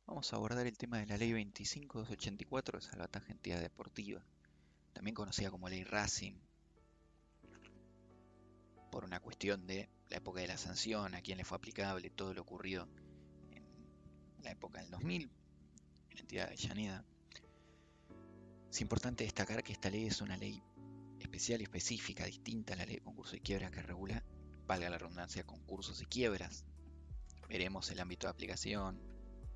Vamos a abordar el tema de la Ley 25.284 de salvataje en entidad deportiva, también conocida como Ley Racing, por una cuestión de la época de la sanción, a quién le fue aplicable, todo lo ocurrido en la época del 2000, en la entidad de Avellaneda. Es importante destacar que esta ley es una ley especial y específica, distinta a la ley de concurso y quiebra que regula, valga la redundancia, concursos y quiebras. Veremos el ámbito de aplicación,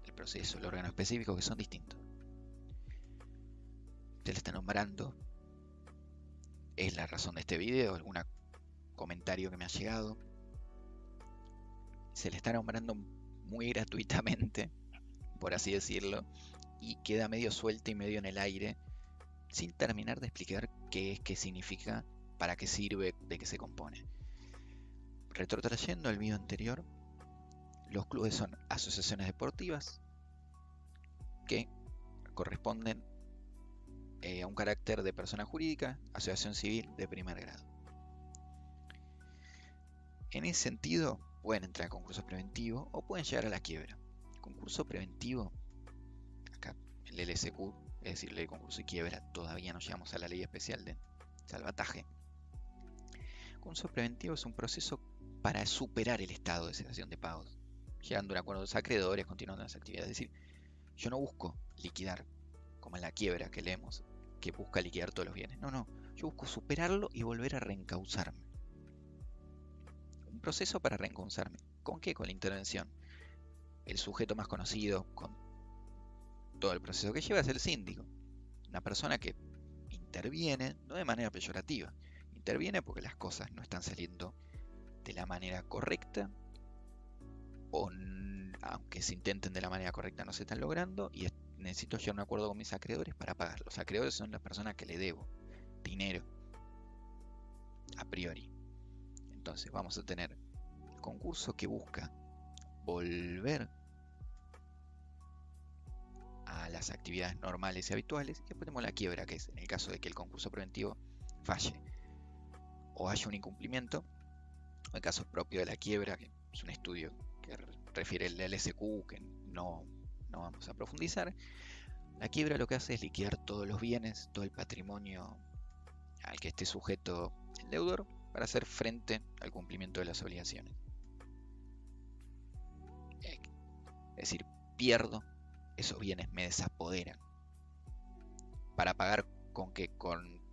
el proceso, el órgano específico, que son distintos. Se le está nombrando, es la razón de este video, algún comentario que me ha llegado. Se le está nombrando muy gratuitamente, por así decirlo, y queda medio suelta y medio en el aire, sin terminar de explicar qué es, qué significa, para qué sirve, de qué se compone. Retrotrayendo al video anterior, los clubes son asociaciones deportivas que corresponden a un carácter de persona jurídica, asociación civil de primer grado. En ese sentido, pueden entrar a concursos preventivos o pueden llegar a la quiebra. Concurso preventivo, acá el LSQ, es decir, ley de concurso y quiebra, todavía no llegamos a la ley especial de salvataje. Concurso preventivo es un proceso para superar el estado de cesación de pagos, llegando a un acuerdo de los acreedores, continuando las actividades. Es decir, yo no busco liquidar, como en la quiebra que leemos, que busca liquidar todos los bienes. No, yo busco superarlo y volver a reencauzarme. Un proceso para reencauzarme. ¿Con qué? Con la intervención. El sujeto más conocido con todo el proceso que lleva es el síndico. Una persona que interviene, no de manera peyorativa, interviene porque las cosas no están saliendo de la manera correcta, o aunque se intenten de la manera correcta no se están logrando, y necesito llegar a un acuerdo con mis acreedores para pagar. Los acreedores son las personas que le debo dinero, a priori. Entonces vamos a tener el concurso que busca volver a las actividades normales y habituales, y después tenemos la quiebra, que es en el caso de que el concurso preventivo falle o haya un incumplimiento, o el caso propio de la quiebra, que es un estudio que refiere el LSQ, que no vamos a profundizar. La quiebra lo que hace es liquidar todos los bienes, todo el patrimonio al que esté sujeto el deudor, para hacer frente al cumplimiento de las obligaciones. Es decir, pierdo esos bienes, me desapoderan, para pagar con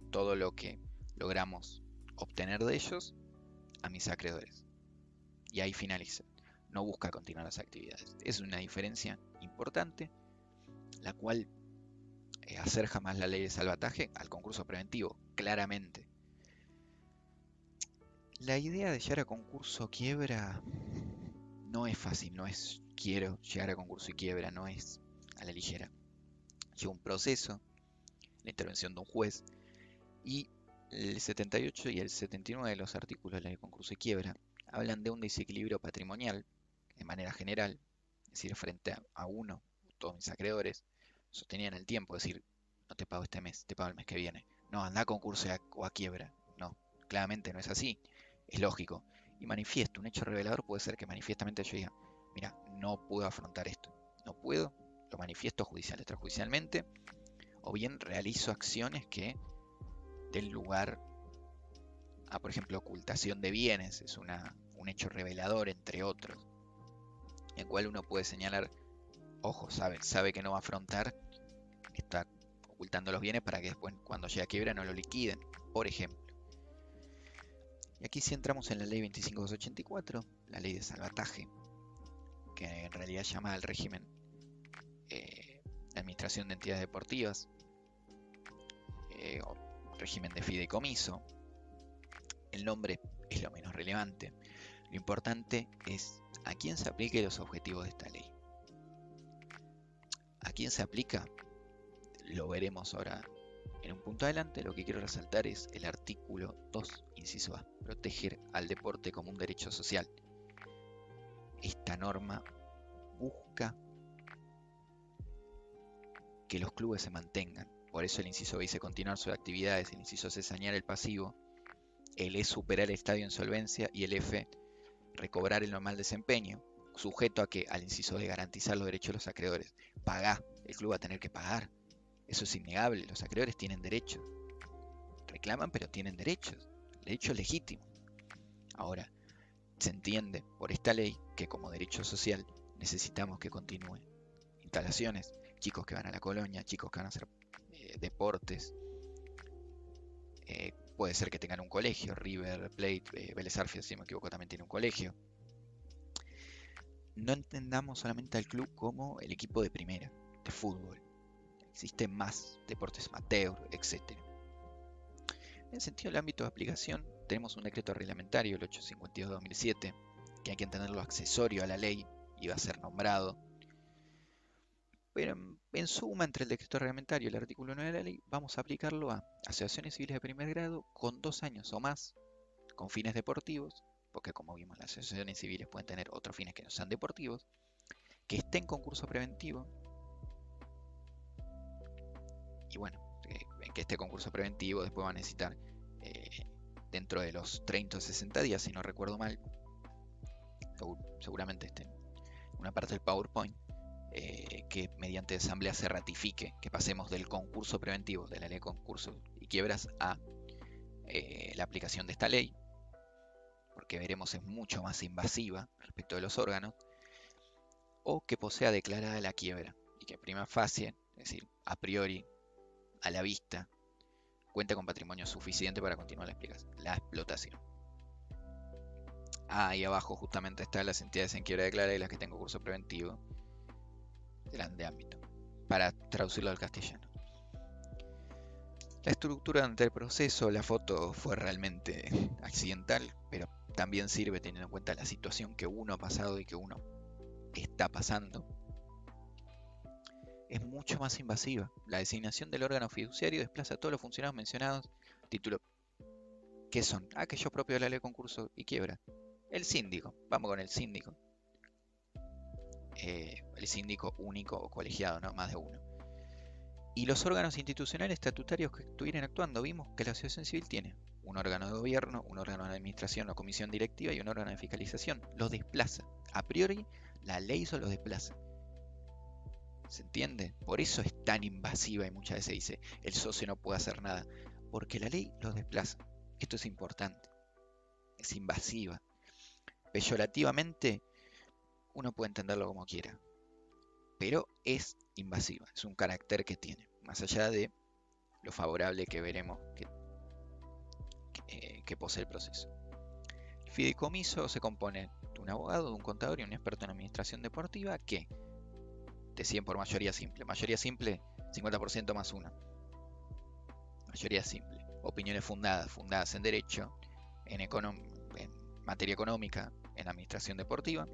todo lo que logramos obtener de ellos a mis acreedores. Y ahí finaliza. No busca continuar las actividades. Es una diferencia importante, la cual acerca más la ley de salvataje al concurso preventivo, claramente. La idea de llegar a concurso quiebra no es fácil, no es quiero llegar a concurso y quiebra, no es a la ligera. Lleva un proceso, la intervención de un juez, y el 78 y el 79 de los artículos de la ley de concurso y quiebra hablan de un desequilibrio patrimonial de manera general, es decir, frente a uno, todos mis acreedores sostenían el tiempo, es decir, no te pago este mes, te pago el mes que viene. No, anda a concurso o a quiebra. No, claramente no es así, es lógico. Y manifiesto, un hecho revelador puede ser que manifiestamente yo diga, mira, no puedo afrontar esto, no puedo, lo manifiesto judicial, extrajudicialmente, o bien realizo acciones que den lugar a, por ejemplo, ocultación de bienes, es un hecho revelador, entre otros, en el cual uno puede señalar, ojo, sabe que no va a afrontar, está ocultando los bienes para que después, cuando llegue a quiebra, no lo liquiden, por ejemplo. Y aquí sí entramos en la ley 25.284, la ley de salvataje, que en realidad llama al régimen de administración de entidades deportivas, o régimen de fideicomiso. El nombre es lo menos relevante. Lo importante es a quién se aplica y los objetivos de esta ley. ¿A quién se aplica? Lo veremos ahora en un punto adelante. Lo que quiero resaltar es el artículo 2, inciso A, proteger al deporte como un derecho social. Esta norma busca que los clubes se mantengan. Por eso el inciso B dice continuar sus actividades, el inciso C sanear el pasivo, el E superar el estadio de insolvencia y el F recobrar el normal desempeño. sujeto a que al inciso de garantizar los derechos de los acreedores. Pagá, el club va a tener que pagar. Eso es innegable, los acreedores tienen derechos. Reclaman, pero tienen derechos, derechos legítimos. Ahora, se entiende por esta ley que como derecho social necesitamos que continúe. Instalaciones, chicos que van a la colonia, chicos que van a hacer deportes. Puede ser que tengan un colegio, River Plate, Vélez Sarsfield, si no me equivoco, también tiene un colegio. No entendamos solamente al club como el equipo de primera, de fútbol. Existen más deportes amateur, etc. En el sentido del ámbito de aplicación, tenemos un decreto reglamentario, el 852-2007, que hay que entenderlo accesorio a la ley y va a ser nombrado. Pero en suma, entre el decreto reglamentario y el artículo 9 de la ley, vamos a aplicarlo a asociaciones civiles de primer grado con 2 años o más, con fines deportivos, porque como vimos, las asociaciones civiles pueden tener otros fines que no sean deportivos, que estén en concurso preventivo, y bueno, en que este concurso preventivo después va a necesitar, dentro de los 30 o 60 días, si no recuerdo mal, seguramente esté en una parte del PowerPoint, que mediante asamblea se ratifique que pasemos del concurso preventivo, de la ley de concursos y quiebras, a la aplicación de esta ley, porque veremos es mucho más invasiva respecto de los órganos, o que posea declarada la quiebra y que prima facie, es decir, a priori, a la vista, cuenta con patrimonio suficiente para continuar la explotación. Ahí abajo justamente están las entidades en quiebra declarada y las que tengo curso preventivo de grande ámbito, para traducirlo al castellano. La estructura durante el proceso, la foto fue realmente accidental, pero también sirve teniendo en cuenta la situación que uno ha pasado y que uno está pasando. Es mucho más invasiva. La designación del órgano fiduciario desplaza a todos los funcionarios mencionados. Título: ¿qué son? Aquellos propios de la ley de concurso y quiebra. El síndico, vamos con el síndico. El síndico único o colegiado, no más de uno. Y los órganos institucionales estatutarios que estuvieran actuando, vimos que la asociación civil tiene un órgano de gobierno, un órgano de administración o comisión directiva y un órgano de fiscalización. Los desplaza. A priori, la ley solo los desplaza. ¿Se entiende? Por eso es tan invasiva y muchas veces dice, el socio no puede hacer nada. Porque la ley los desplaza. Esto es importante. Es invasiva. Peyorativamente, uno puede entenderlo como quiera. Pero es invasiva. Es un carácter que tiene. Más allá de lo favorable que veremos que posee el proceso. El fideicomiso se compone de un abogado, de un contador y un experto en administración deportiva que deciden por mayoría simple. Mayoría simple, 50% más 1. Mayoría simple. Opiniones fundadas en derecho, en materia económica, en administración deportiva.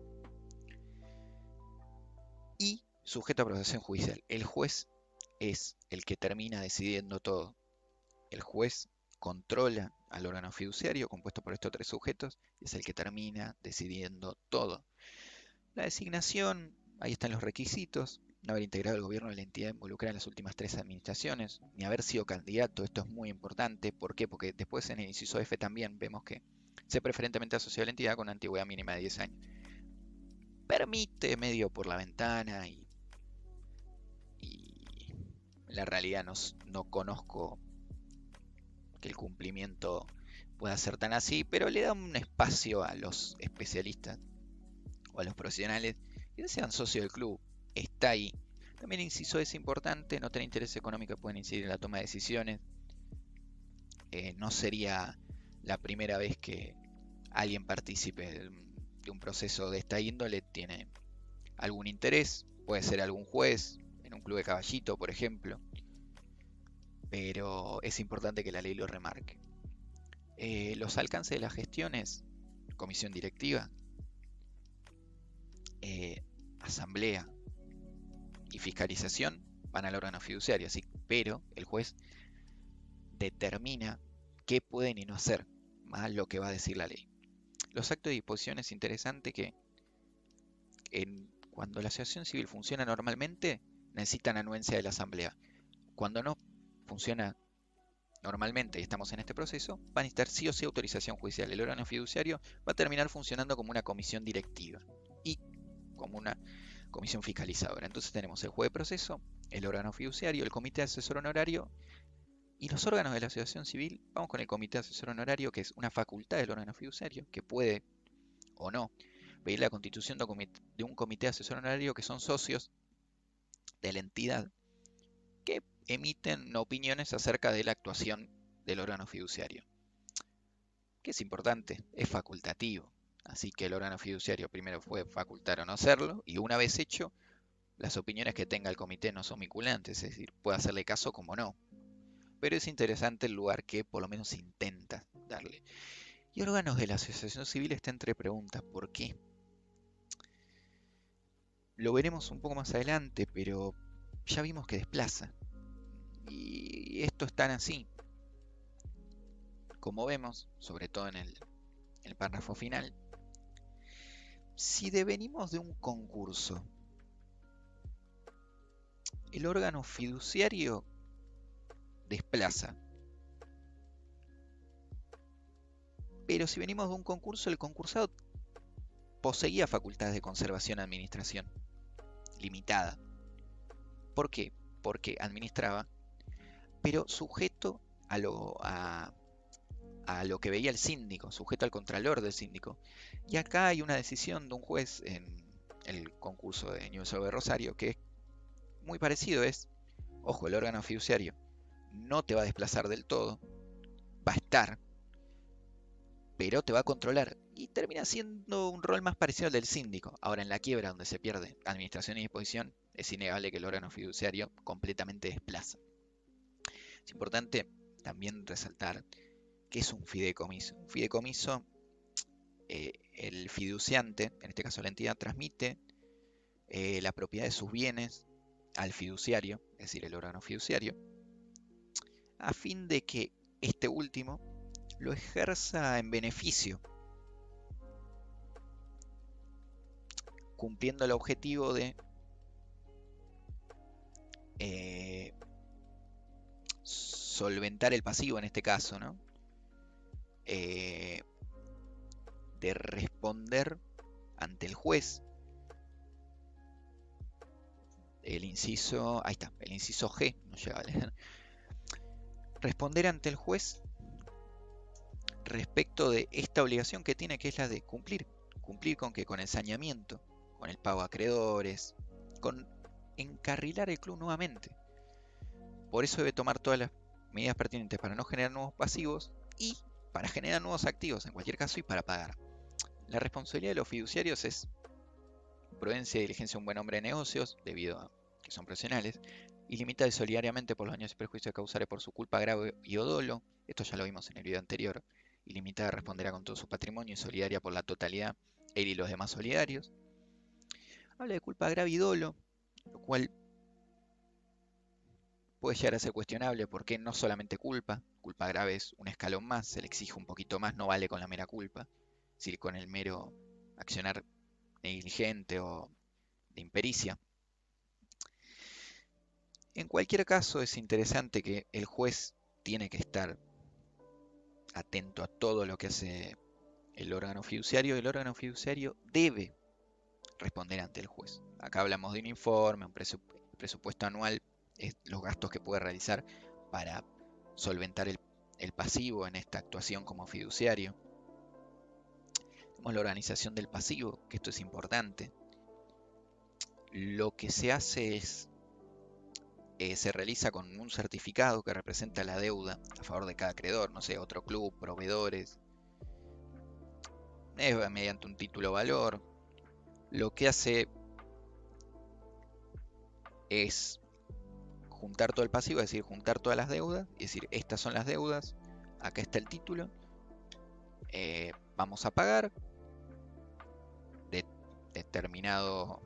Y sujeto a aprobación judicial. El juez es el que termina decidiendo todo. El juez controla al órgano fiduciario compuesto por estos 3 sujetos y es el que termina decidiendo todo. La designación, ahí están los requisitos: no haber integrado el gobierno de la entidad involucrada en las últimas 3 administraciones, ni haber sido candidato. Esto es muy importante. ¿Por qué? Porque después en el inciso F también vemos que se preferentemente asociado a la entidad con una antigüedad mínima de 10 años. Permite medio por la ventana y en la realidad no conozco que el cumplimiento pueda ser tan así, pero le da un espacio a los especialistas o a los profesionales que sean socios del club. Está ahí. También el inciso es importante: no tener interés económico que pueden incidir en la toma de decisiones. No sería la primera vez que alguien participe de un proceso de esta índole. Tiene algún interés, puede ser algún juez, en un club de caballito, por ejemplo, pero es importante que la ley lo remarque. Los alcances de las gestiones: comisión directiva, asamblea y fiscalización van al órgano fiduciario, ¿sí? Pero el juez determina qué pueden y no hacer, más lo que va a decir la ley. Los actos de disposición: es interesante que cuando la asociación civil funciona normalmente, necesitan anuencia de la asamblea. Cuando no funciona normalmente y estamos en este proceso, va a necesitar sí o sí autorización judicial. El órgano fiduciario va a terminar funcionando como una comisión directiva. Y como una comisión fiscalizadora. Entonces tenemos el juez de proceso, el órgano fiduciario, el comité asesor honorario y los órganos de la asociación civil. Vamos con el comité asesor honorario, que es una facultad del órgano fiduciario, que puede o no pedir la constitución de un comité asesor honorario que son socios de la entidad que emiten opiniones acerca de la actuación del órgano fiduciario. Que es importante, es facultativo. Así que el órgano fiduciario primero puede facultar o no hacerlo, y una vez hecho, las opiniones que tenga el comité no son vinculantes, es decir, puede hacerle caso como no. Pero es interesante el lugar que por lo menos intenta darle. Y órganos de la asociación civil está entre preguntas. ¿Por qué? Lo veremos un poco más adelante, pero ya vimos que desplaza. Y esto es tan así. Como vemos, sobre todo en el párrafo final, si devenimos de un concurso, el órgano fiduciario desplaza. Pero si venimos de un concurso, el concursado poseía facultades de conservación y administración limitada. ¿Por qué? Porque administraba, pero sujeto a lo que veía el síndico, sujeto al contralor del síndico. Y acá hay una decisión de un juez en el concurso de Newell's de Rosario que es muy parecido, ojo, el órgano fiduciario no te va a desplazar del todo, va a estar, pero te va a controlar y termina siendo un rol más parecido al del síndico. Ahora, en la quiebra, donde se pierde administración y disposición, es innegable que el órgano fiduciario completamente desplaza. Es importante también resaltar que es un fideicomiso. Un fideicomiso, el fiduciante, en este caso la entidad, transmite la propiedad de sus bienes al fiduciario, es decir, el órgano fiduciario, a fin de que este último lo ejerza en beneficio, cumpliendo el objetivo de solventar el pasivo en este caso, ¿no? De responder ante el juez. El inciso, ahí está, el inciso G, no llega a leer. Responder ante el juez respecto de esta obligación que tiene, que es la de cumplir. ¿Cumplir con qué? Con el saneamiento, con el pago a acreedores, con encarrilar el club nuevamente. Por eso debe tomar todas las medidas pertinentes para no generar nuevos pasivos y para generar nuevos activos en cualquier caso y para pagar. La responsabilidad de los fiduciarios es prudencia y diligencia de un buen hombre de negocios, debido a que son profesionales, y limita solidariamente por los daños y perjuicios causados por su culpa grave y o dolo, esto ya lo vimos en el video anterior, y limita a responder con todo su patrimonio y solidaria por la totalidad, él y los demás solidarios. Habla de culpa grave y dolo, lo cual puede llegar a ser cuestionable porque no solamente culpa grave es un escalón más, se le exige un poquito más, no vale con la mera culpa, si con el mero accionar negligente o de impericia. En cualquier caso, es interesante que el juez tiene que estar atento a todo lo que hace el órgano fiduciario. El órgano fiduciario debe responder ante el juez. Acá hablamos de un informe, un presupuesto anual, los gastos que puede realizar para solventar el pasivo en esta actuación como fiduciario. Tenemos la organización del pasivo, que esto es importante. Lo que se hace es se realiza con un certificado que representa la deuda a favor de cada acreedor, no sé, otro club, proveedores, mediante un título valor. Lo que hace es juntar todo el pasivo, es decir, juntar todas las deudas, y decir, estas son las deudas, acá está el título, vamos a pagar de determinados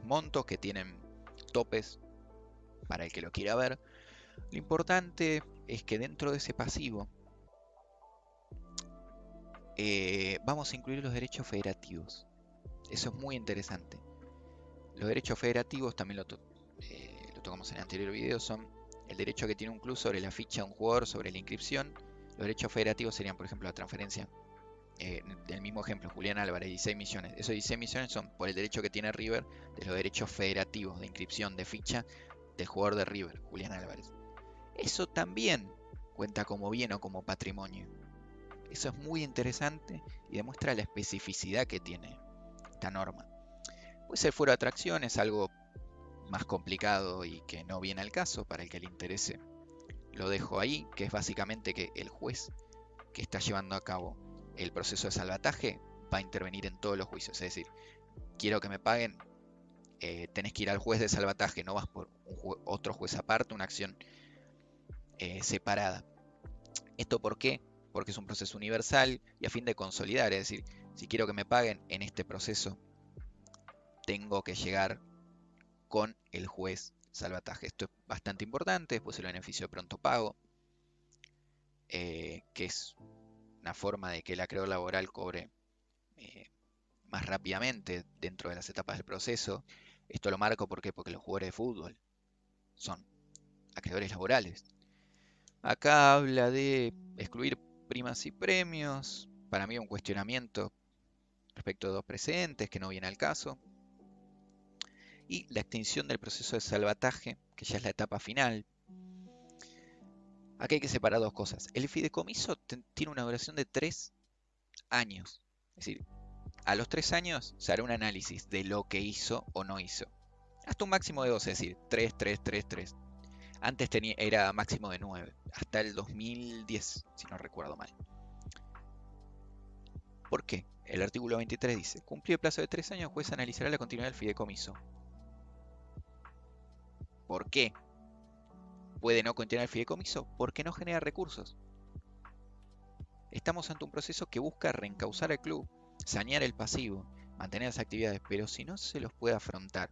montos que tienen topes para el que lo quiera ver. Lo importante es que dentro de ese pasivo vamos a incluir los derechos federativos. Eso es muy interesante. Los derechos federativos, también lo tocamos en el anterior video, son el derecho que tiene un club sobre la ficha de un jugador, sobre la inscripción. Los derechos federativos serían, por ejemplo, la transferencia el mismo ejemplo, Julián Álvarez, 16 millones. Esos 16 millones son por el derecho que tiene River de los derechos federativos de inscripción de ficha del jugador de River, Julián Álvarez. Eso también cuenta como bien o como patrimonio. Eso es muy interesante y demuestra la especificidad que tiene esta norma. Puede ser fuera de atracciones, algo más complicado y que no viene al caso para el que le interese. Lo dejo ahí, que es básicamente que el juez que está llevando a cabo el proceso de salvataje va a intervenir en todos los juicios. Es decir, quiero que me paguen, tenés que ir al juez de salvataje, no vas por otro juez aparte, una acción separada. ¿Esto por qué? Porque es un proceso universal y a fin de consolidar. Es decir, si quiero que me paguen en este proceso, tengo que llegar con el juez salvataje. Esto es bastante importante. Después el beneficio de pronto pago, que es una forma de que el acreedor laboral cobre más rápidamente dentro de las etapas del proceso. Esto lo marco porque los jugadores de fútbol son acreedores laborales. Acá habla de excluir primas y premios. Para mí un cuestionamiento respecto de dos precedentes que no viene al caso. Y la extinción del proceso de salvataje, que ya es la etapa final. Aquí hay que separar dos cosas. El fideicomiso tiene una duración de 3 años. Es decir, a los 3 años se hará un análisis de lo que hizo o no hizo. Hasta un máximo de 12, es decir, 3, 3, 3, 3. Antes era máximo de 9, hasta el 2010, si no recuerdo mal. ¿Por qué? El artículo 23 dice, cumplido el plazo de 3 años, el juez analizará la continuidad del fideicomiso. ¿Por qué puede no continuar el fideicomiso? Porque no genera recursos. Estamos ante un proceso que busca reencauzar al club, sanear el pasivo, mantener las actividades, pero si no se los puede afrontar,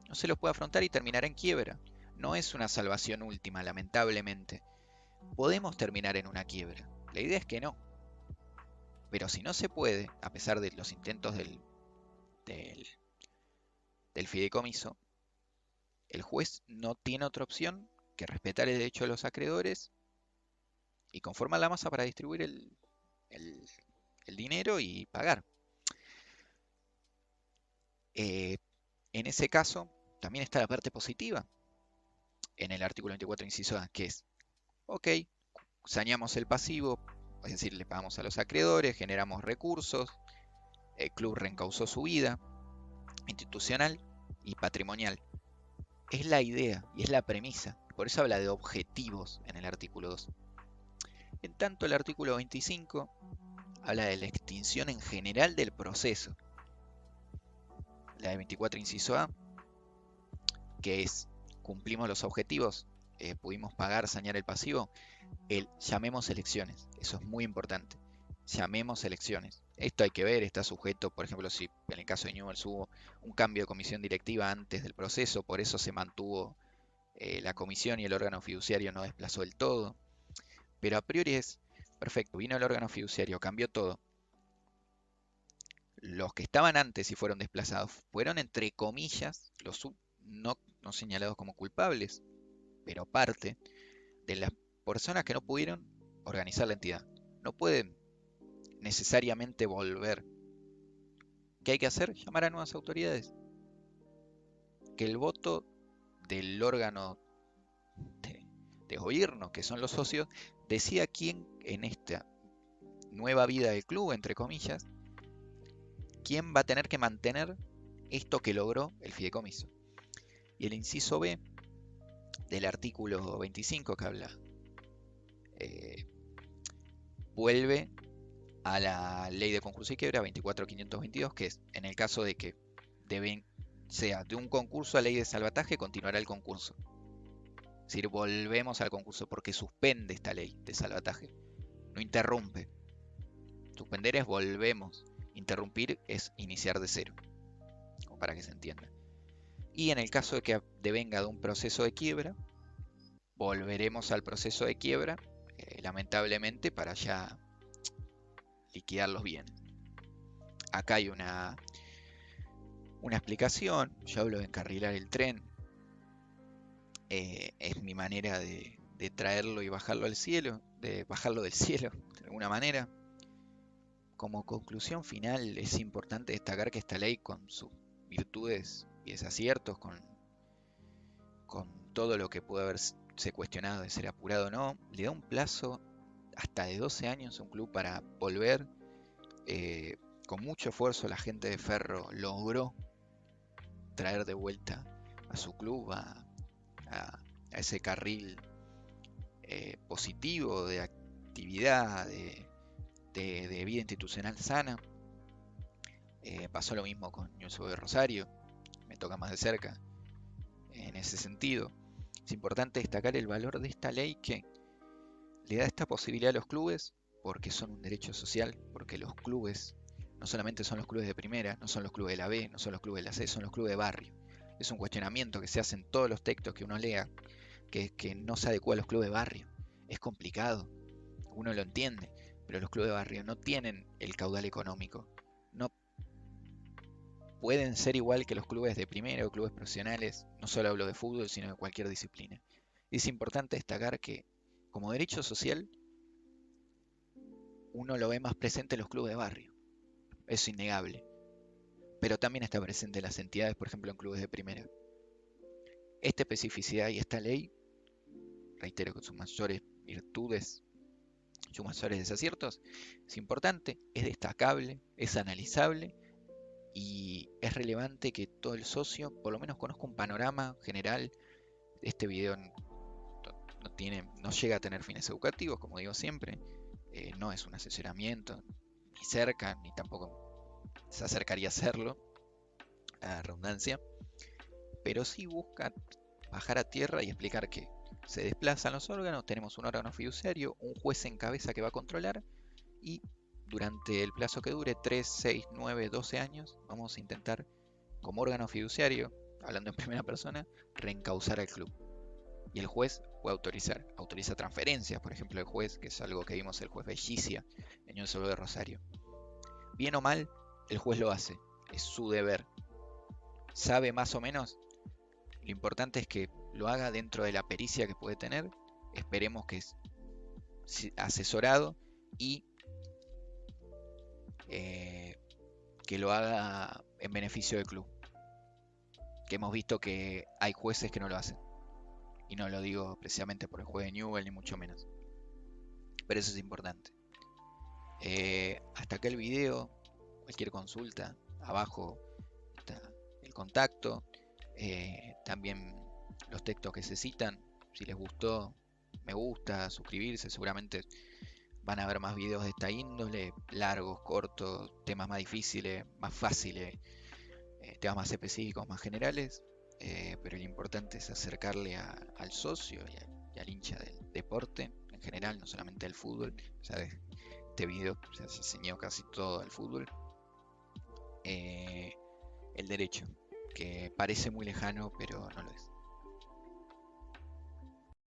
no se los puede afrontar y terminará en quiebra. No es una salvación última, lamentablemente. Podemos terminar en una quiebra. La idea es que no. Pero si no se puede, a pesar de los intentos del fideicomiso, el juez no tiene otra opción que respetar el derecho de los acreedores y conformar la masa para distribuir el dinero y pagar. En ese caso, también está la parte positiva en el artículo 24, inciso A, que es, ok, saneamos el pasivo, es decir, le pagamos a los acreedores, generamos recursos, el club reencauzó su vida institucional y patrimonial. Es la idea y es la premisa, por eso habla de objetivos en el artículo 2. En tanto, el artículo 25 habla de la extinción en general del proceso. La de 24, inciso A, que es, cumplimos los objetivos, pudimos pagar, sanear el pasivo, llamemos elecciones. Eso es muy importante. Llamemos elecciones. Esto hay que ver, está sujeto, por ejemplo, si en el caso de Newell's hubo un cambio de comisión directiva antes del proceso, por eso se mantuvo la comisión y el órgano fiduciario no desplazó del todo. Pero a priori es, perfecto, vino el órgano fiduciario, cambió todo. Los que estaban antes y fueron desplazados fueron, entre comillas, los no señalados como culpables, pero parte de las personas que no pudieron organizar la entidad. No pueden necesariamente volver. ¿Qué hay que hacer? Llamar a nuevas autoridades. Que el voto del órgano de gobierno, que son los socios, decida quién en esta nueva vida del club, entre comillas, quién va a tener que mantener esto que logró el fideicomiso. Y el inciso B del artículo 25 que habla, vuelve a la ley de concurso y quiebra 24.522, que es en el caso de que sea de un concurso a ley de salvataje, continuará el concurso. Es decir, volvemos al concurso porque suspende esta ley de salvataje, no interrumpe. Suspender es volvemos, interrumpir es iniciar de cero, como para que se entienda. Y en el caso de que devenga de un proceso de quiebra, volveremos al proceso de quiebra, lamentablemente, para ya liquidar los bienes. Acá hay una explicación, yo hablo de encarrilar el tren, es mi manera de traerlo y bajarlo al cielo, de bajarlo del cielo, de alguna manera. como conclusión final es importante destacar que esta ley, con sus virtudes y desaciertos, con todo lo que puede haberse cuestionado de ser apurado o no, le da un plazo hasta de 12 años a un club para volver. Con mucho esfuerzo la gente de Ferro logró traer de vuelta a su club a ese carril positivo de actividad, de vida institucional sana. Pasó lo mismo con Newell's Old Boys Rosario, me toca más de cerca en ese sentido. Es importante destacar el valor de esta ley que le da esta posibilidad a los clubes porque son un derecho social, porque los clubes no solamente son los clubes de primera, no son los clubes de la B, no son los clubes de la C, son los clubes de barrio. Es un cuestionamiento que se hace en todos los textos que uno lea, que no se adecua a los clubes de barrio. Es complicado, uno lo entiende, pero los clubes de barrio no tienen el caudal económico. No pueden ser igual que los clubes de primera o clubes profesionales, no solo hablo de fútbol, sino de cualquier disciplina. Es importante destacar que como derecho social uno lo ve más presente en los clubes de barrio, eso es innegable, pero también está presente en las entidades, por ejemplo en clubes de primera. Esta especificidad y esta ley, reitero, con sus mayores virtudes, sus mayores desaciertos, es importante, es destacable, es analizable y es relevante que todo el socio por lo menos conozca un panorama general. Este video no llega a tener fines educativos, como digo siempre, no es un asesoramiento, ni cerca, ni tampoco se acercaría a hacerlo, a la redundancia, pero sí busca bajar a tierra y explicar que se desplazan los órganos, tenemos un órgano fiduciario, un juez en cabeza que va a controlar y durante el plazo que dure, 3, 6, 9, 12 años, vamos a intentar como órgano fiduciario, hablando en primera persona, reencauzar al club. Y el juez puede autoriza transferencias, por ejemplo el juez, que es algo que vimos el juez Bellicia en Newell's Old Boys Rosario. Bien o mal, el juez lo hace, es su deber. Sabe más o menos, lo importante es que lo haga dentro de la pericia que puede tener, esperemos que es asesorado y que lo haga en beneficio del club. Que hemos visto que hay jueces que no lo hacen. Y no lo digo precisamente por el juez de Newell, ni mucho menos. Pero eso es importante. Hasta acá el video. Cualquier consulta, abajo está el contacto. También los textos que se citan. Si les gustó, me gusta, suscribirse. Seguramente van a ver más videos de esta índole. Largos, cortos, temas más difíciles, más fáciles. Temas más específicos, más generales. Pero lo importante es acercarle al socio y al hincha del deporte en general, no solamente del fútbol. ¿Sabes? Este video se enseñó casi todo al fútbol. El derecho, que parece muy lejano, pero no lo es.